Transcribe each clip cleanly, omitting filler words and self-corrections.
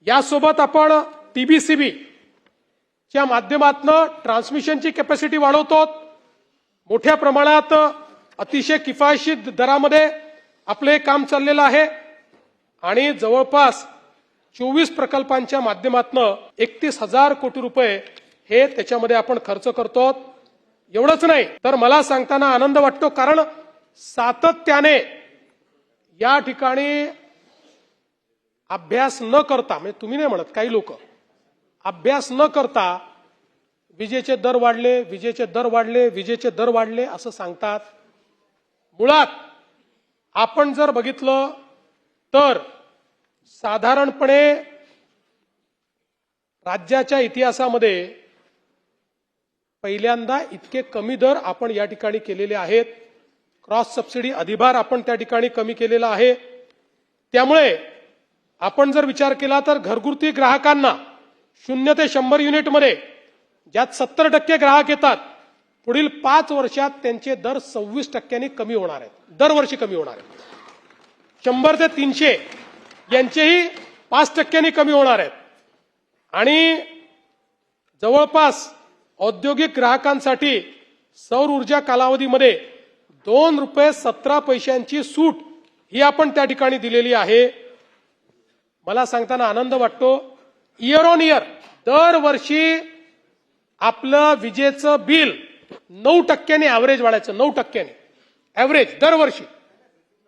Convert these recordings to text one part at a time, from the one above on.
यासोबत आपण टीबीसीबी च्या माध्यमातून ट्रान्समिशनची कॅपॅसिटी वाढवतो। मोठ्या प्रमाणात अतिशय किफायतशीर दरामध्ये आपले काम चाललेलं आहे आणि जवळपास 24 प्रकल्पांच्या माध्यमातून 31,000 कोटी रुपये हे त्याच्यामध्ये आपण खर्च करतो। एवढंच नाही तर मला सांगताना आनंद वाटतो, कारण सातत्याने या ठिकाणी अभ्यास न करता, म्हणजे तुम्ही नाही म्हणत, काही लोक अभ्यास न करता विजेचे दर वाढले, विजेचे दर वाढले, विजेचे दर वाढले असं सांगतात। मुळात आपण जर बघितलं तर साधारणपणे राज्याच्या इतिहासामध्ये पहिल्यांदा इतके कमी दर आपण या ठिकाणी केलेले आहेत। क्रॉस सबसिडी अधिभार आपण त्या ठिकाणी कमी केलेला आहे। त्यामुळे आपण जर विचार केला तर घरगुती ग्राहकांना 0 ते 100 युनिटमध्ये ज्यात 70% ग्राहक येतात, पुढील 5 वर्षात त्यांचे दर 26% कमी होणार आहेत, दरवर्षी कमी होणार आहेत। 100 ते 300 यांचेही 5% कमी होणार आहेत आणि जवळपास औद्योगिक ग्राहकांसाठी सौर ऊर्जा कालावधीमध्ये 2 रुपये 17 पैशांची सूट ही आपण त्या ठिकाणी दिलेली आहे। मला सांगताना आनंद वाटतो, इयर ऑन इयर दरवर्षी आपलं विजेचं बिल 9% ॲव्हरेज वाढायचं, 9% ॲव्हरेज दरवर्षी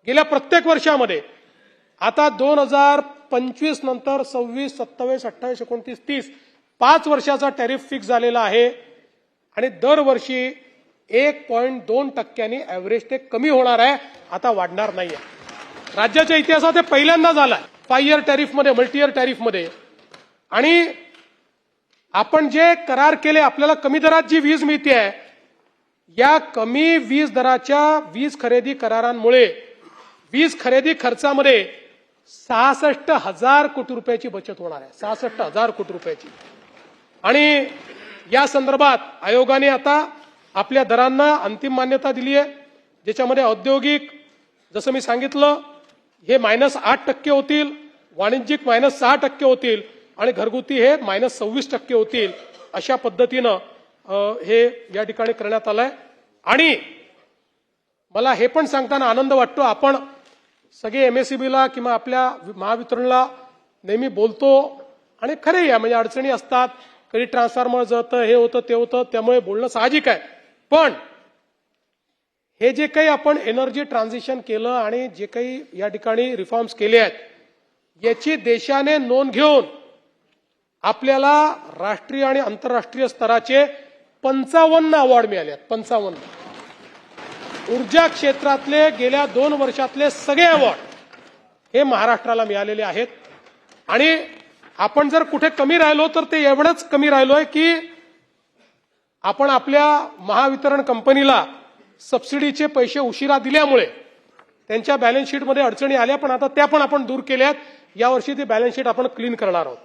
गेल्या प्रत्येक वर्षामध्ये। आता 2025 नंतर 26, 27, 28, 29, 30 5 वर्षाचा टॅरिफ फिक्स झालेला आहे आणि दरवर्षी 1.2% ॲव्हरेज ते कमी होणार आहे, आता वाढणार नाहीये। राज्याच्या इतिहासात हे पहिल्यांदा झालं 5 इयर टॅरिफमध्ये, मल्टी इयर टॅरिफमध्ये। आणि आपण जे करार केले, आपल्याला कमी दरात जी वीज मिळते आहे, या कमी वीज दराच्या वीज खरेदी करारांमुळे वीज खरेदी खर्चामध्ये 66,000 कोटी रुपयाची बचत होणार आहे, 66,000 कोटी रुपयाची। आणि या संदर्भात आयोगाने आता आपल्या दरांना अंतिम मान्यता दिली आहे, ज्याच्यामध्ये औद्योगिक जसं मी सांगितलं हे -8% होतील, वाणिज्यिक -6% होतील आणि घरगुती हे -26% होतील। अशा पद्धतीनं हे या ठिकाणी करण्यात आलंय। आणि मला हे पण सांगताना आनंद वाटतो, आपण सगळे एमएसईबीला किंवा आपल्या महावितरणला नेहमी बोलतो आणि खरे आहे, म्हणजे अडचणी असतात, कधी ट्रान्सफॉर्मर जळतं, हे होतं ते होतं, त्यामुळे बोलणं साहजिक आहे। पण हे जे काही आपण एनर्जी ट्रान्झिशन केलं आणि जे काही या ठिकाणी रिफॉर्म्स केले आहेत, याची देशाने नोंद घेऊन आपल्याला राष्ट्रीय आणि आंतरराष्ट्रीय स्तराचे 55 अवॉर्ड मिळाले आहेत। 55 ऊर्जा क्षेत्रातले गेल्या 2 वर्षातले सगळे अवॉर्ड हे महाराष्ट्राला मिळालेले आहेत। आणि आपण जर कुठे कमी राहिलो तर ते एवढंच कमी राहिलोय की आपण आपल्या महावितरण कंपनीला सबसिडीचे पैसे उशिरा दिल्यामुळे त्यांच्या बॅलन्स शीटमध्ये अडचणी आल्या, पण आता त्या पण आपण दूर केल्यात। यावर्षी ती बॅलन्स शीट आपण क्लीन करणार आहोत।